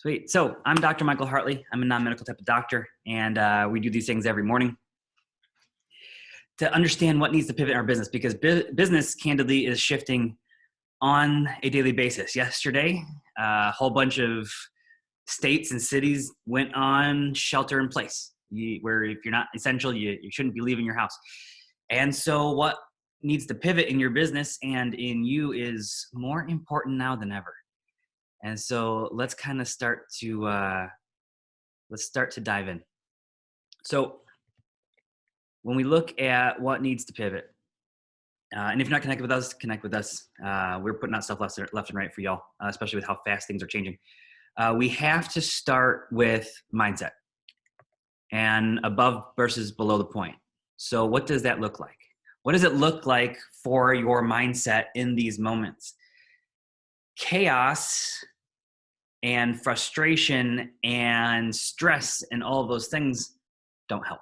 Sweet. So I'm Dr. Michael Hartley. I'm a non-medical type of doctor, and we do these things every morning to understand what needs to pivot in our business, because business, candidly, is shifting on a daily basis. Yesterday, a whole bunch of states and cities went on shelter in place, where if you're not essential, you shouldn't be leaving your house. And so what needs to pivot in your business and in you is more important now than ever. And so let's kind of start to dive in. So when we look at what needs to pivot, and if you're not connected with us, connect with us. We're putting out stuff left and right for y'all, especially with how fast things are changing. We have to start with mindset and above versus below the point. So what does that look like? What does it look like for your mindset in these moments? Chaos and frustration and stress and all of those things don't help.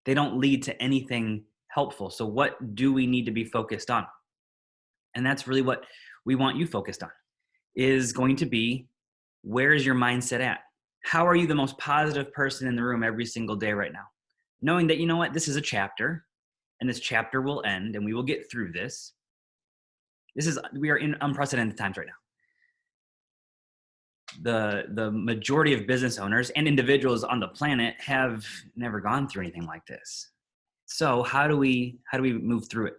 They don't lead to anything helpful. So what do we need to be focused on? And that's really what we want you focused on, is going to be, where is your mindset at? How are you the most positive person in the room every single day right now? Knowing that, you know what, this is a chapter, and this chapter will end, and we will get through this. We are in unprecedented times right now. The majority of business owners and individuals on the planet have never gone through anything like this. So how do we move through it?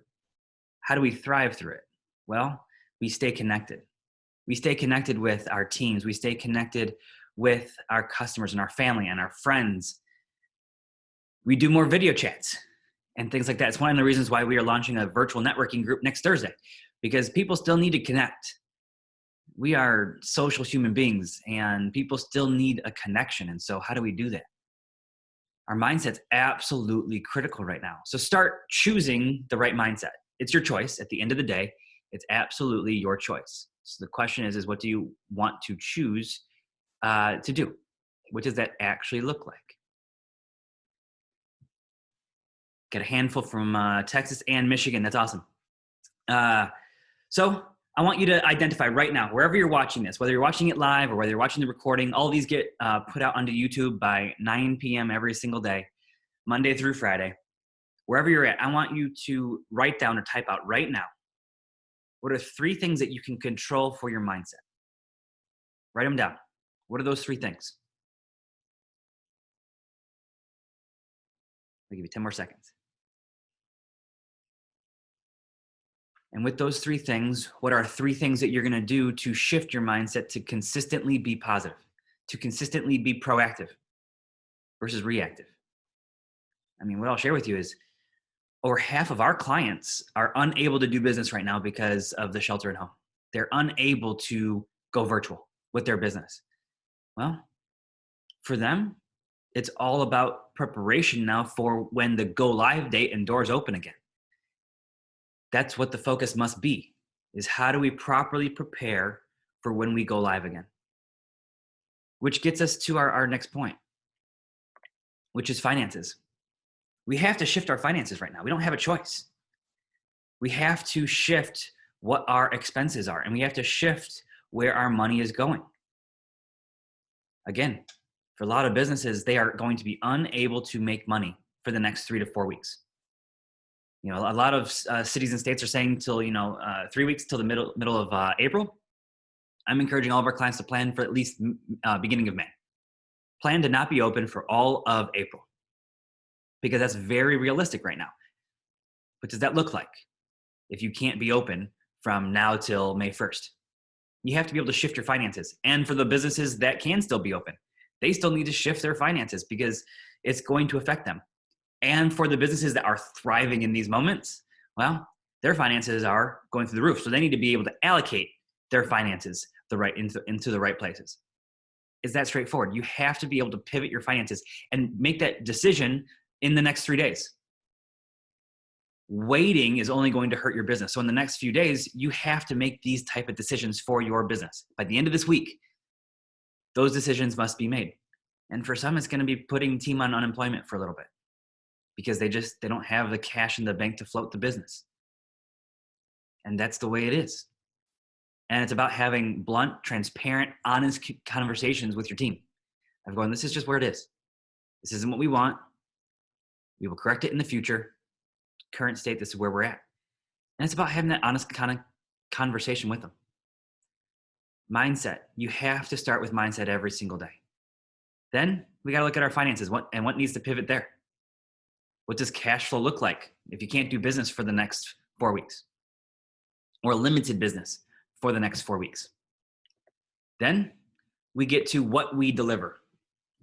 How do we thrive through it? Well, we stay connected. We stay connected with our teams. We stay connected with our customers and our family and our friends. We do more video chats and things like that. It's one of the reasons why we are launching a virtual networking group next Thursday, because people still need to connect. We are social human beings, and people still need a connection. And so how do we do that? Our mindset's absolutely critical right now. So start choosing the right mindset. It's your choice. At the end of the day, it's absolutely your choice. So the question is what do you want to choose to do? What does that actually look like? Got a handful from Texas and Michigan. That's awesome. So I want you to identify right now, wherever you're watching this, whether you're watching it live or whether you're watching the recording, all these get put out onto YouTube by 9 p.m. every single day, Monday through Friday. Wherever you're at, I want you to write down or type out right now, what are 3 things that you can control for your mindset? Write them down. What are those 3 things? I'll give you 10 more seconds. And with those 3 things, what are 3 things that you're going to do to shift your mindset to consistently be positive, to consistently be proactive versus reactive? I mean, what I'll share with you is over half of our clients are unable to do business right now because of the shelter at home. They're unable to go virtual with their business. Well, for them, it's all about preparation now for when the go live date and doors open again. That's what the focus must be, is how do we properly prepare for when we go live again? Which gets us to our next point, which is finances. We have to shift our finances right now. We don't have a choice. We have to shift what our expenses are, and we have to shift where our money is going. Again, for a lot of businesses, they are going to be unable to make money for the next 3 to 4 weeks. You know, a lot of cities and states are saying till 3 weeks till the middle of April. I'm encouraging all of our clients to plan for at least beginning of May. Plan to not be open for all of April, because that's very realistic right now. What does that look like if you can't be open from now till May 1st? You have to be able to shift your finances. And for the businesses that can still be open, they still need to shift their finances because it's going to affect them. And for the businesses that are thriving in these moments, well, their finances are going through the roof. So they need to be able to allocate their finances into the right places. It's that straightforward. You have to be able to pivot your finances and make that decision in the next 3 days. Waiting is only going to hurt your business. So in the next few days, you have to make these type of decisions for your business. By the end of this week, those decisions must be made. And for some, it's going to be putting team on unemployment for a little bit, because they don't have the cash in the bank to float the business. And that's the way it is. And it's about having blunt, transparent, honest conversations with your team. I'm going, this is just where it is. This isn't what we want. We will correct it in the future. Current state, this is where we're at. And it's about having that honest kind of conversation with them. Mindset. You have to start with mindset every single day. Then we got to look at our finances what needs to pivot there. What does cash flow look like if you can't do business for the next 4 weeks, or limited business for the next 4 weeks? Then we get to what we deliver.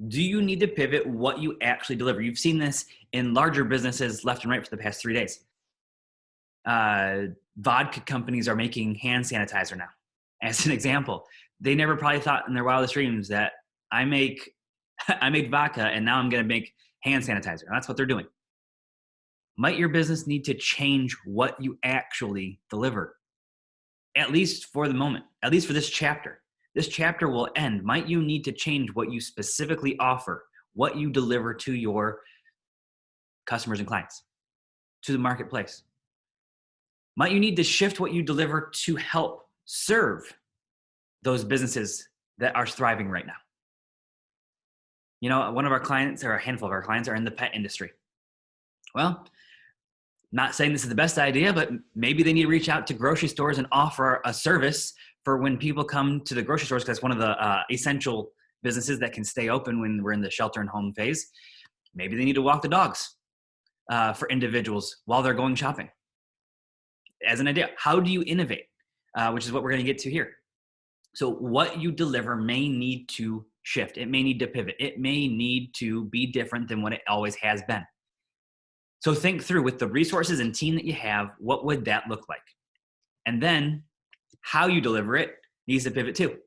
Do you need to pivot what you actually deliver? You've seen this in larger businesses left and right for the past 3 days. Vodka companies are making hand sanitizer now. As an example, they never probably thought in their wildest dreams that I make vodka and now I'm going to make hand sanitizer. And that's what they're doing. Might your business need to change what you actually deliver? At least for the moment, at least for this chapter. This chapter will end. Might you need to change what you specifically offer, what you deliver to your customers and clients, to the marketplace? Might you need to shift what you deliver to help serve those businesses that are thriving right now? You know, one of our clients, or a handful of our clients, are in the pet industry. Well, not saying this is the best idea, but maybe they need to reach out to grocery stores and offer a service for when people come to the grocery stores, because that's one of the essential businesses that can stay open when we're in the shelter and home phase. Maybe they need to walk the dogs for individuals while they're going shopping. As an idea, how do you innovate? Which is what we're going to get to here. So what you deliver may need to shift. It may need to pivot. It may need to be different than what it always has been. So think through, with the resources and team that you have, what would that look like? And then how you deliver it needs to pivot too.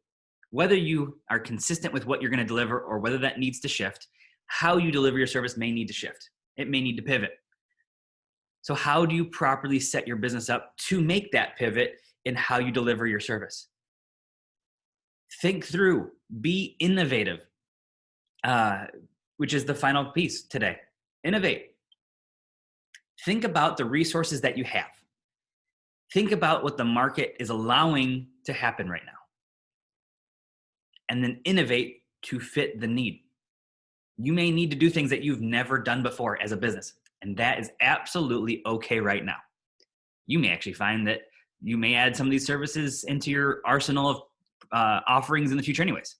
Whether you are consistent with what you're going to deliver or whether that needs to shift, how you deliver your service may need to shift. It may need to pivot. So how do you properly set your business up to make that pivot in how you deliver your service? Think through, be innovative, which is the final piece today. Innovate. Think about the resources that you have. Think about what the market is allowing to happen right now. And then innovate to fit the need. You may need to do things that you've never done before as a business, and that is absolutely okay right now. You may actually find that you may add some of these services into your arsenal of offerings in the future anyways.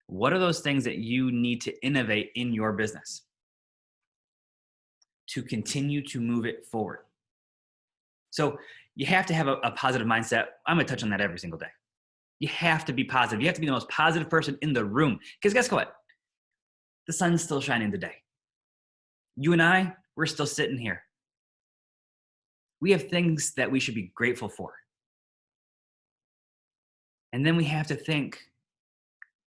What are those things that you need to innovate in your business to continue to move it forward? So you have to have a positive mindset. I'm going to touch on that every single day. You have to be positive. You have to be the most positive person in the room. Because guess what? The sun's still shining today. You and I, we're still sitting here. We have things that we should be grateful for. And then we have to think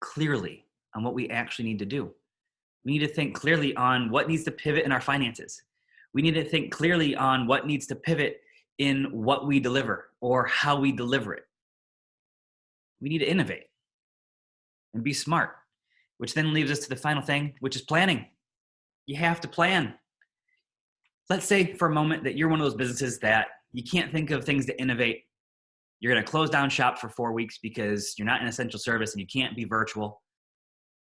clearly on what we actually need to do. We need to think clearly on what needs to pivot in our finances. We need to think clearly on what needs to pivot in what we deliver or how we deliver it. We need to innovate and be smart, which then leaves us to the final thing, which is planning. You have to plan. Let's say for a moment that you're one of those businesses that you can't think of things to innovate. You're going to close down shop for 4 weeks because you're not an essential service and you can't be virtual.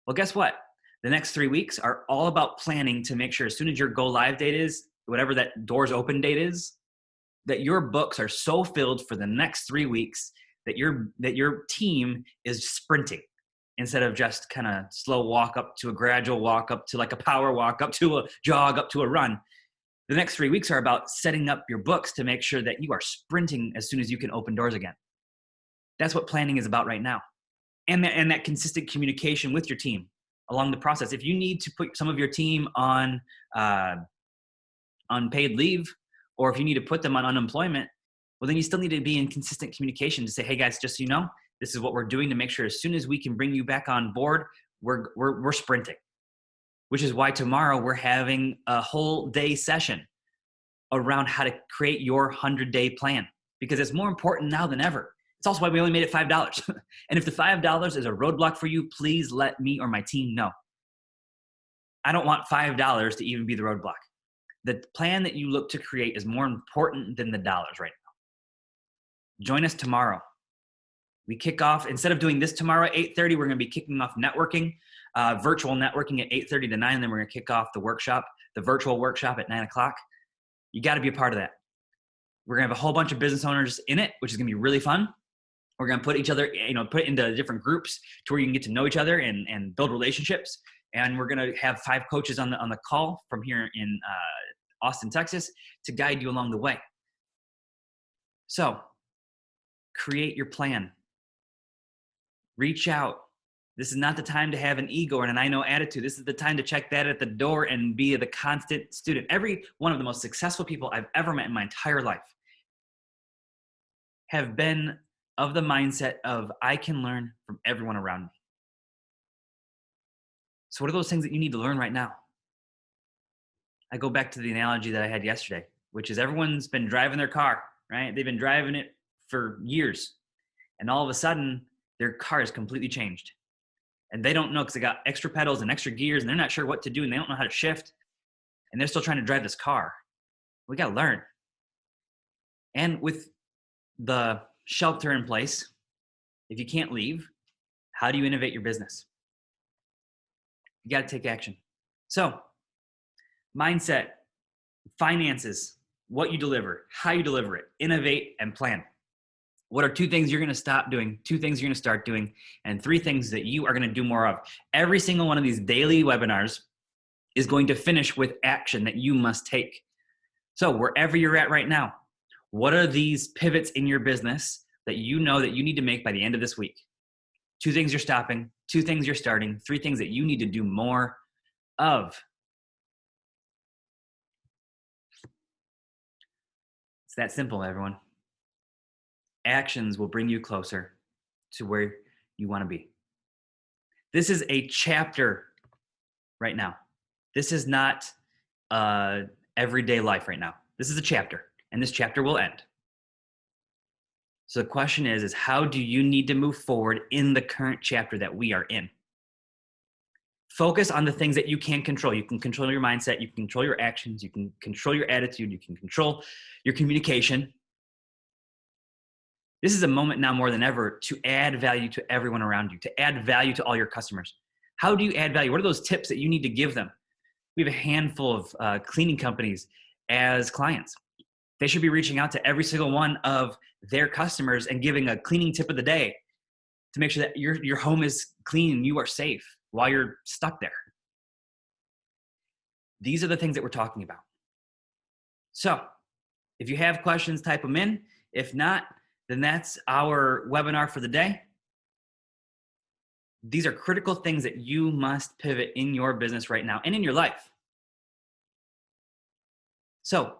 Well, guess what? The next 3 weeks are all about planning to make sure as soon as your go live date is, whatever that doors open date is, that your books are so filled for the next 3 weeks that your team is sprinting instead of just kind of slow walk up to a gradual walk up to like a power walk up to a jog up to a run. The next 3 weeks are about setting up your books to make sure that you are sprinting as soon as you can open doors again. That's what planning is about right now. And that consistent communication with your team along the process. If you need to put some of your team on paid leave, or if you need to put them on unemployment, well, then you still need to be in consistent communication to say, hey guys, just so you know, this is what we're doing to make sure as soon as we can bring you back on board, we're sprinting. Which is why tomorrow we're having a whole day session around how to create your 100-day plan, because it's more important now than ever. It's also why we only made it $5. And if the $5 is a roadblock for you, please let me or my team know. I don't want $5 to even be the roadblock. The plan that you look to create is more important than the dollars right now. Join us tomorrow We kick off, instead of doing this tomorrow at 8:30, we're going to be kicking off networking, virtual networking at 8:30 to 9, and then we're going to kick off the workshop, the virtual workshop at 9 o'clock. You got to be a part of that. We're going to have a whole bunch of business owners in it, which is going to be really fun. We're going to put each other, put it into different groups to where you can get to know each other and build relationships. And we're going to have 5 coaches on the call from here in Austin, Texas, to guide you along the way. So create your plan. Reach out. This is not the time to have an ego and an I know attitude. This is the time to check that at the door and be the constant student. Every one of the most successful people I've ever met in my entire life have been of the mindset of I can learn from everyone around me. So what are those things that you need to learn right now? I go back to the analogy that I had yesterday, which is everyone's been driving their car, right? They've been driving it for years. And all of a sudden, their car is completely changed. And they don't know because they got extra pedals and extra gears and they're not sure what to do and they don't know how to shift. And they're still trying to drive this car. We got to learn. And with the shelter in place, if you can't leave, how do you innovate your business? You got to take action. So, mindset, finances, what you deliver, how you deliver it, innovate, and plan. What are 2 things you're going to stop doing, 2 things you're going to start doing, and 3 things that you are going to do more of? Every single one of these daily webinars is going to finish with action that you must take. So wherever you're at right now, what are these pivots in your business that you know that you need to make by the end of this week? 2 things you're stopping, 2 things you're starting, 3 things that you need to do more of. It's that simple, everyone. Actions will bring you closer to where you want to be. This is a chapter right now. This is not everyday life right now. This is a chapter, and this chapter will end. So the question is how do you need to move forward in the current chapter that we are in? Focus on the things that you can control. You can control your mindset. You can control your actions. You can control your attitude. You can control your communication. This is a moment now more than ever to add value to everyone around you, to add value to all your customers. How do you add value? What are those tips that you need to give them? We have a handful of cleaning companies as clients. They should be reaching out to every single one of their customers and giving a cleaning tip of the day to make sure that your home is clean and you are safe while you're stuck there. These are the things that we're talking about. So if you have questions, type them in. If not, then that's our webinar for the day. These are critical things that you must pivot in your business right now and in your life. So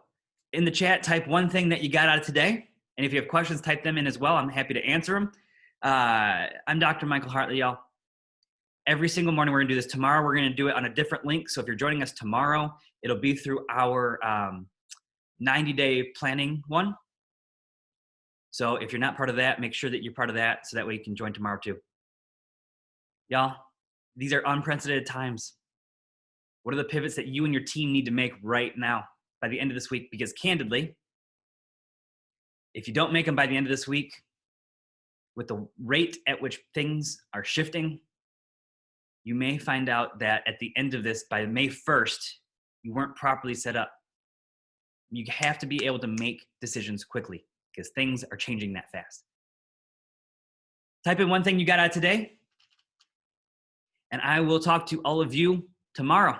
in the chat, type 1 thing that you got out of today. And if you have questions, type them in as well. I'm happy to answer them. I'm Dr. Michael Hartley, y'all. Every single morning we're going to do this. Tomorrow we're going to do it on a different link. So if you're joining us tomorrow, it'll be through our 90-day planning one. So if you're not part of that, make sure that you're part of that so that way you can join tomorrow too. Y'all, these are unprecedented times. What are the pivots that you and your team need to make right now by the end of this week? Because candidly, if you don't make them by the end of this week, with the rate at which things are shifting, you may find out that at the end of this, by May 1st, you weren't properly set up. You have to be able to make decisions quickly because things are changing that fast. Type in 1 thing you got out today, and I will talk to all of you tomorrow.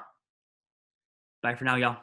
Bye for now, y'all.